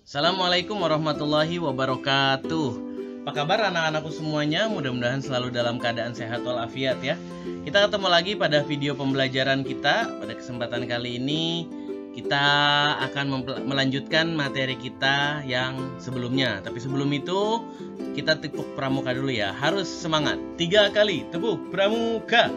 Assalamualaikum warahmatullahi wabarakatuh. Apa kabar anak-anakku semuanya? Mudah-mudahan selalu dalam keadaan sehat walafiat ya. Kita ketemu lagi pada video pembelajaran kita. Pada kesempatan kali ini kita akan melanjutkan materi kita yang sebelumnya. Tapi sebelum itu kita tepuk pramuka dulu ya. Harus semangat. 3 kali tepuk pramuka.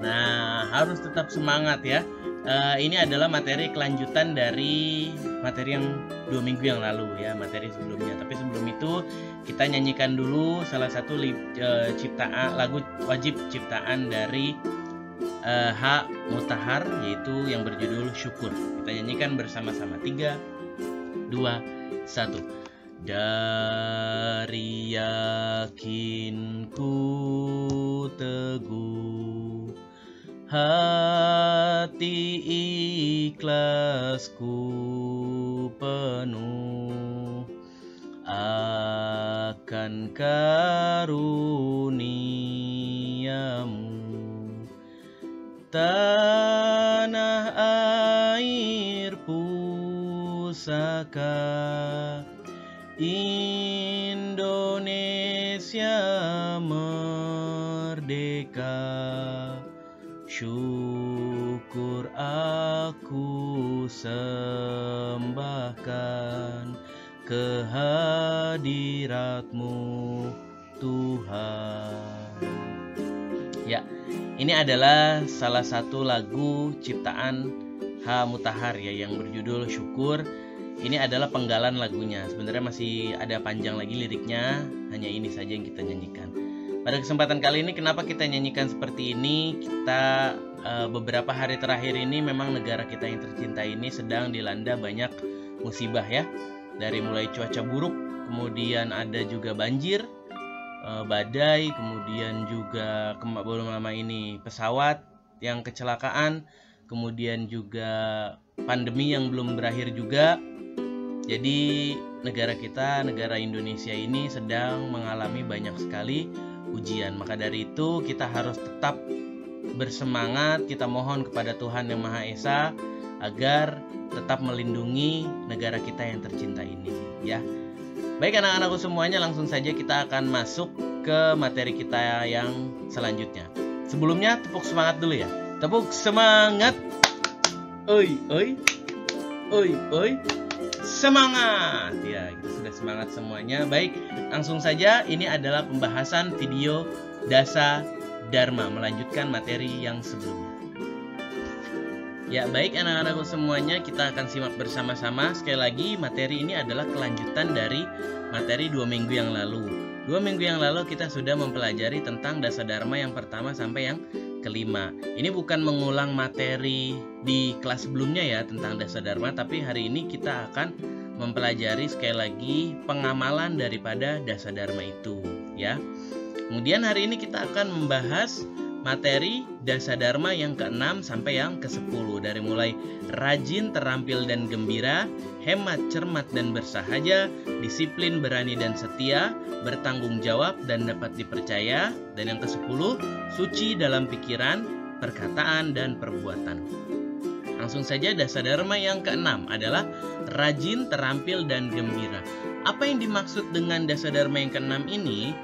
Nah, harus tetap semangat ya. Ini adalah materi kelanjutan dari materi yang 2 minggu yang lalu ya, materi sebelumnya. Tapi sebelum itu kita nyanyikan dulu salah satu lagu wajib ciptaan dari H. Mutahar, yaitu yang berjudul Syukur. Kita nyanyikan bersama-sama. 3, 2, 1. Dari yakinku teguh, hati ikhlasku penuh akan karuniamu, tanah air pusaka Indonesia merdeka. Syukur aku sembahkan kehadirat-Mu Tuhan. Ya, ini adalah salah satu lagu ciptaan H. Mutahar ya, yang berjudul Syukur. Ini adalah penggalan lagunya. Sebenarnya masih ada panjang lagi liriknya, hanya ini saja yang kita nyanyikan. Pada kesempatan kali ini kenapa kita nyanyikan seperti ini? Kita beberapa hari terakhir ini memang negara kita yang tercinta ini sedang dilanda banyak musibah ya. Dari mulai cuaca buruk, kemudian ada juga banjir, badai, kemudian juga belum lama ini pesawat yang kecelakaan, kemudian juga pandemi yang belum berakhir juga. Jadi negara kita, negara Indonesia ini sedang mengalami banyak sekali ujian. Maka dari itu kita harus tetap bersemangat. Kita mohon kepada Tuhan Yang Maha Esa agar tetap melindungi negara kita yang tercinta ini ya. Baik anak-anakku semuanya, langsung saja kita akan masuk ke materi kita yang selanjutnya. Sebelumnya tepuk semangat dulu ya. Tepuk semangat. Oi oi. Oi oi. Semangat ya, kita sudah semangat semuanya. Baik, langsung saja. Ini adalah pembahasan video Dasa Dharma, melanjutkan materi yang sebelumnya. Ya baik anak-anakku semuanya, kita akan simak bersama-sama. Sekali lagi, materi ini adalah kelanjutan dari materi 2 minggu yang lalu. 2 minggu yang lalu kita sudah mempelajari tentang Dasa Dharma yang pertama sampai yang kelima. Ini bukan mengulang materi di kelas sebelumnya ya tentang Dasa Dharma, tapi hari ini kita akan mempelajari sekali lagi pengamalan daripada Dasa Dharma itu ya. Kemudian hari ini kita akan membahas materi Dasa Dharma yang ke-6 sampai yang ke-10, dari mulai rajin, terampil dan gembira, hemat, cermat dan bersahaja, disiplin, berani dan setia, bertanggung jawab dan dapat dipercaya, dan yang ke-10 suci dalam pikiran, perkataan dan perbuatan. Langsung saja, Dasa Dharma yang ke-6 adalah rajin, terampil dan gembira. Apa yang dimaksud dengan Dasa Dharma yang ke-6 ini?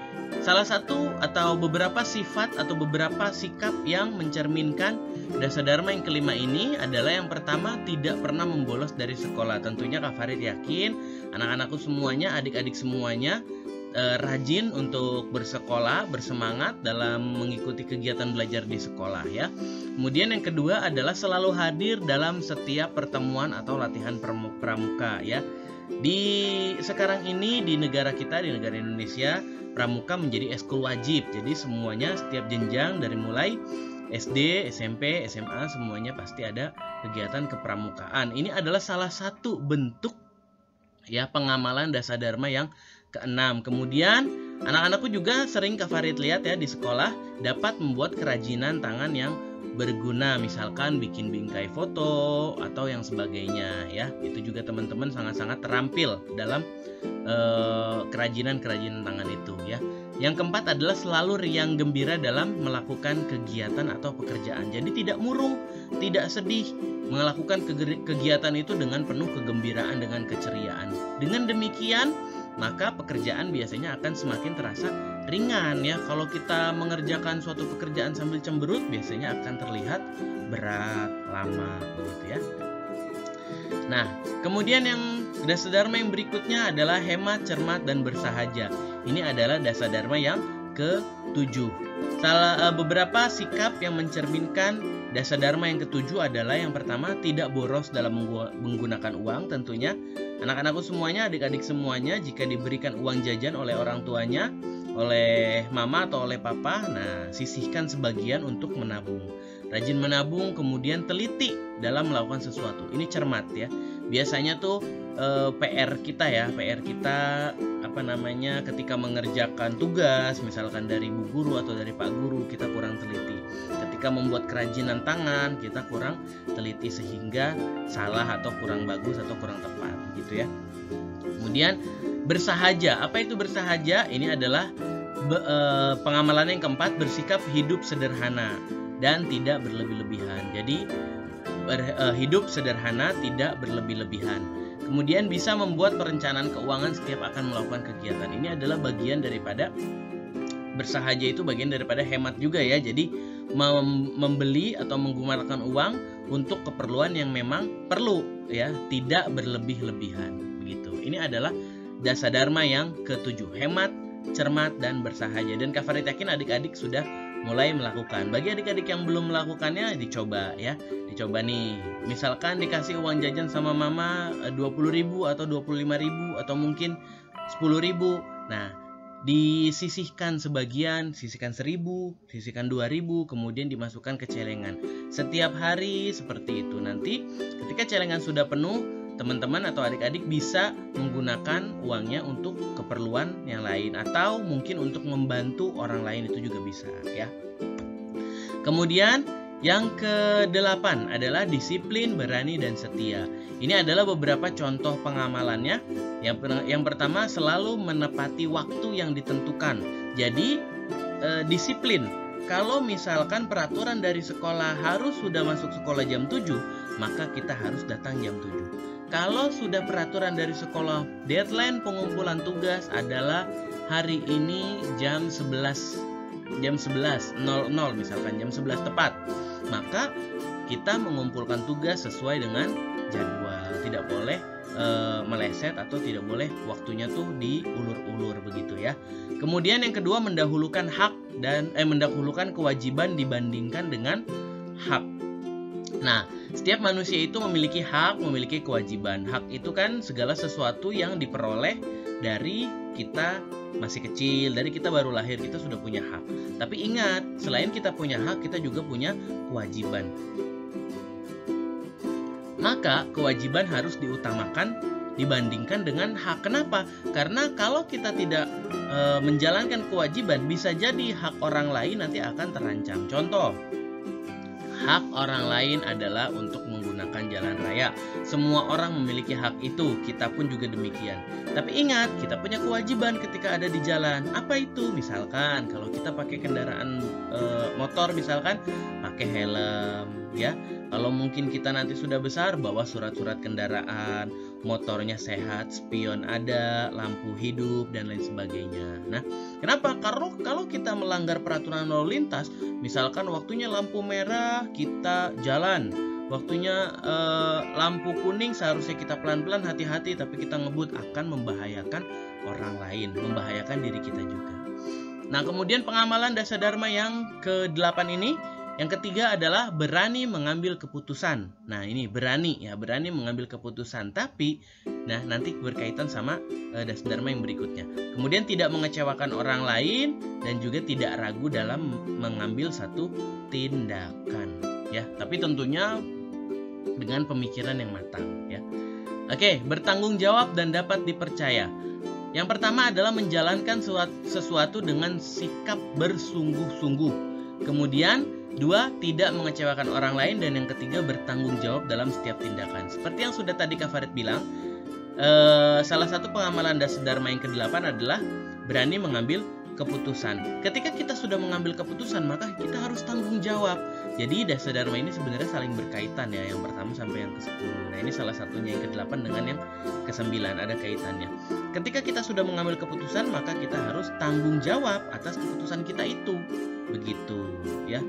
Salah satu atau beberapa sifat atau beberapa sikap yang mencerminkan Dasa Dharma yang kelima ini adalah yang pertama, tidak pernah membolos dari sekolah. Tentunya Kak Farid yakin anak-anakku semuanya, adik-adik semuanya rajin untuk bersekolah, bersemangat dalam mengikuti kegiatan belajar di sekolah ya. Kemudian yang kedua adalah selalu hadir dalam setiap pertemuan atau latihan pramuka ya. Di sekarang ini di negara kita, di negara Indonesia, pramuka menjadi ekskul wajib. Jadi semuanya setiap jenjang dari mulai SD, SMP, SMA semuanya pasti ada kegiatan kepramukaan. Ini adalah salah satu bentuk ya pengamalan Dasa Dharma yang ke-6. Kemudian anak-anakku juga sering Kak Farid lihat ya di sekolah dapat membuat kerajinan tangan yang berguna, misalkan bikin bingkai foto atau yang sebagainya ya. Itu juga teman-teman sangat-sangat terampil dalam kerajinan-kerajinan tangan itu ya. Yang keempat adalah selalu riang gembira dalam melakukan kegiatan atau pekerjaan. Jadi tidak murung, tidak sedih, melakukan kegiatan itu dengan penuh kegembiraan, dengan keceriaan. Dengan demikian, maka pekerjaan biasanya akan semakin terasa ringan ya. Kalau kita mengerjakan suatu pekerjaan sambil cemberut, biasanya akan terlihat berat, lama begitu ya. Nah, kemudian yang dasa dharma yang berikutnya adalah hemat, cermat, dan bersahaja. Ini adalah dasa dharma yang ke-7. Beberapa sikap yang mencerminkan dasa dharma yang ke-7 adalah yang pertama, tidak boros dalam menggunakan uang. Tentunya anak-anakku semuanya, adik-adik semuanya, jika diberikan uang jajan oleh orang tuanya, oleh mama atau oleh papa, nah sisihkan sebagian untuk menabung. Rajin menabung, kemudian teliti dalam melakukan sesuatu. Ini cermat ya. Biasanya tuh PR kita ketika mengerjakan tugas, misalkan dari bu guru atau dari pak guru, kita kurang teliti. Ketika membuat kerajinan tangan, kita kurang teliti sehingga salah atau kurang bagus atau kurang tepat gitu ya. Kemudian bersahaja. Apa itu bersahaja? Ini adalah pengamalan yang keempat, bersikap hidup sederhana dan tidak berlebih-lebihan. Jadi hidup sederhana, tidak berlebih-lebihan. Kemudian bisa membuat perencanaan keuangan setiap akan melakukan kegiatan. Ini adalah bagian daripada bersahaja, itu bagian daripada hemat juga ya. Jadi membeli atau menggunakan uang untuk keperluan yang memang perlu ya, tidak berlebih-lebihan begitu. Ini adalah dasa dharma yang ke-7, hemat, cermat, dan bersahaja. Dan Kak Farid yakin adik-adik sudah mulai melakukan. Bagi adik-adik yang belum melakukannya, dicoba ya. Dicoba nih, misalkan dikasih uang jajan sama mama 20.000 atau 25.000 atau mungkin 10.000. Nah, disisihkan sebagian, sisihkan 1.000, sisihkan 2.000, kemudian dimasukkan ke celengan. Setiap hari seperti itu. Nanti ketika celengan sudah penuh, teman-teman atau adik-adik bisa menggunakan uangnya untuk keperluan yang lain atau mungkin untuk membantu orang lain, itu juga bisa ya. Kemudian yang ke-8 adalah disiplin, berani, dan setia. Ini adalah beberapa contoh pengamalannya. Yang pertama, selalu menepati waktu yang ditentukan. Jadi disiplin. Kalau misalkan peraturan dari sekolah harus sudah masuk sekolah jam 7, maka kita harus datang jam 7. Kalau sudah peraturan dari sekolah, deadline pengumpulan tugas adalah hari ini jam 11.00 misalkan jam 11 tepat, maka kita mengumpulkan tugas sesuai dengan jadwal. Tidak boleh meleset atau tidak boleh waktunya tuh diulur-ulur begitu ya. Kemudian yang kedua, mendahulukan hak dan mendahulukan kewajiban dibandingkan dengan hak. Nah, setiap manusia itu memiliki hak, memiliki kewajiban. Hak itu kan segala sesuatu yang diperoleh dari kita masih kecil, dari kita baru lahir kita sudah punya hak. Tapi ingat, selain kita punya hak, kita juga punya kewajiban. Maka kewajiban harus diutamakan dibandingkan dengan hak. Kenapa? Karena kalau kita tidak menjalankan kewajiban, bisa jadi hak orang lain nanti akan terancam. Contoh, hak orang lain adalah untuk menggunakan jalan raya. Semua orang memiliki hak itu, kita pun juga demikian. Tapi ingat, kita punya kewajiban ketika ada di jalan. Apa itu? Misalkan kalau kita pakai kendaraan motor, misalkan pakai helm ya. Kalau mungkin kita nanti sudah besar, bawa surat-surat kendaraan, motornya sehat, spion ada, lampu hidup, dan lain sebagainya. Nah, kenapa? Karena kalau kita melanggar peraturan lalu lintas, misalkan waktunya lampu merah, kita jalan. Waktunya lampu kuning, seharusnya kita pelan-pelan, hati-hati, tapi kita ngebut, akan membahayakan orang lain, membahayakan diri kita juga. Nah, kemudian pengamalan dasa dharma yang ke-8 ini, yang ketiga adalah berani mengambil keputusan. Nah, ini berani ya, berani mengambil keputusan. Tapi, nah nanti berkaitan sama dasa dharma yang berikutnya. Kemudian tidak mengecewakan orang lain dan juga tidak ragu dalam mengambil satu tindakan. Ya, tapi tentunya dengan pemikiran yang matang. Ya, oke, bertanggung jawab dan dapat dipercaya. Yang pertama adalah menjalankan sesuatu dengan sikap bersungguh-sungguh. Kemudian 2, tidak mengecewakan orang lain. Dan yang ketiga, bertanggung jawab dalam setiap tindakan. Seperti yang sudah tadi Kak Farid bilang, salah satu pengamalan dasa dharma yang ke-8 adalah berani mengambil keputusan. Ketika kita sudah mengambil keputusan, maka kita harus tanggung jawab. Jadi dasa dharma ini sebenarnya saling berkaitan ya, yang pertama sampai yang ke-10. Nah, ini salah satunya, yang ke-8 dengan yang ke-9 ada kaitannya. Ketika kita sudah mengambil keputusan, maka kita harus tanggung jawab atas keputusan kita itu. Begitu ya.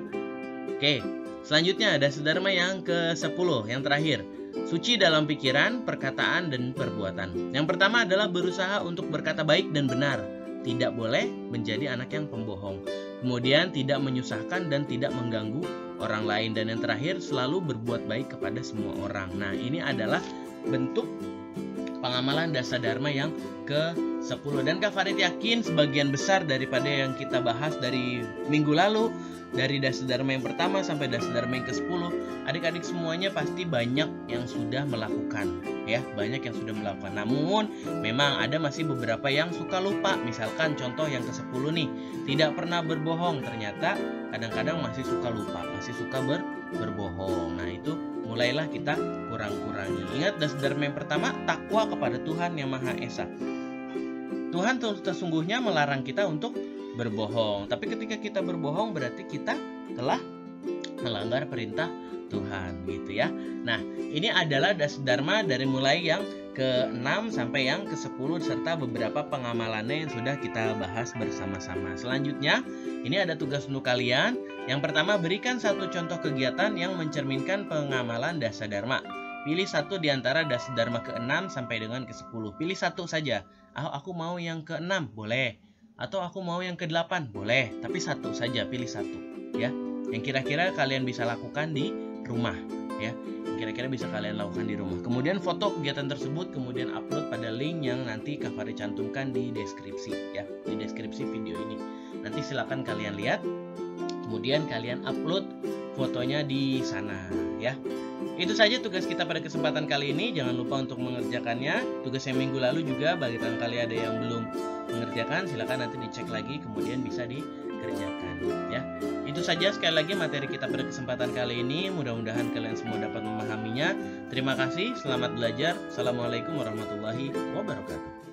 Oke, selanjutnya dasa dharma yang ke-10, yang terakhir. Suci dalam pikiran, perkataan, dan perbuatan. Yang pertama adalah berusaha untuk berkata baik dan benar. Tidak boleh menjadi anak yang pembohong. Kemudian tidak menyusahkan dan tidak mengganggu orang lain. Dan yang terakhir, selalu berbuat baik kepada semua orang. Nah, ini adalah bentuk pengamalan dasa dharma yang ke-10. Dan Kak Farid yakin sebagian besar daripada yang kita bahas dari minggu lalu, dari dasa dharma yang pertama sampai dasa dharma yang ke-10, adik-adik semuanya pasti banyak yang sudah melakukan ya, banyak yang sudah melakukan. Namun memang ada masih beberapa yang suka lupa. Misalkan contoh yang ke-10 nih, tidak pernah berbohong. Ternyata kadang-kadang masih suka lupa, masih suka berbohong. Nah, itu mulailah kita kurang-kurangi. Ingat dasa dharma yang pertama, takwa kepada Tuhan yang Maha Esa. Tuhan sesungguhnya melarang kita untuk berbohong. Tapi ketika kita berbohong berarti kita telah melanggar perintah Tuhan gitu ya. Nah, ini adalah dasa dharma dari mulai yang ke-6 sampai yang ke-10 serta beberapa pengamalannya yang sudah kita bahas bersama-sama. Selanjutnya, ini ada tugas untuk kalian. Yang pertama, berikan satu contoh kegiatan yang mencerminkan pengamalan dasa dharma. Pilih satu di antara dasa dharma ke-6 sampai dengan ke-10. Pilih satu saja. Aku mau yang ke-6, boleh. Atau aku mau yang ke-8, boleh. Tapi satu saja, pilih satu ya. Yang kira-kira kalian bisa lakukan di rumah ya. Yang kira-kira bisa kalian lakukan di rumah. Kemudian foto kegiatan tersebut, kemudian upload pada link yang nanti Kak Farid cantumkan di deskripsi ya. Di deskripsi video ini. Nanti silakan kalian lihat. Kemudian kalian upload fotonya di sana ya. Itu saja tugas kita pada kesempatan kali ini. Jangan lupa untuk mengerjakannya. Tugas yang minggu lalu juga bagi kalian ada yang belum mengerjakan, silakan nanti dicek lagi kemudian bisa dikerjakan ya. Itu saja sekali lagi materi kita pada kesempatan kali ini. Mudah-mudahan kalian semua dapat memahaminya. Terima kasih, selamat belajar. Assalamualaikum warahmatullahi wabarakatuh.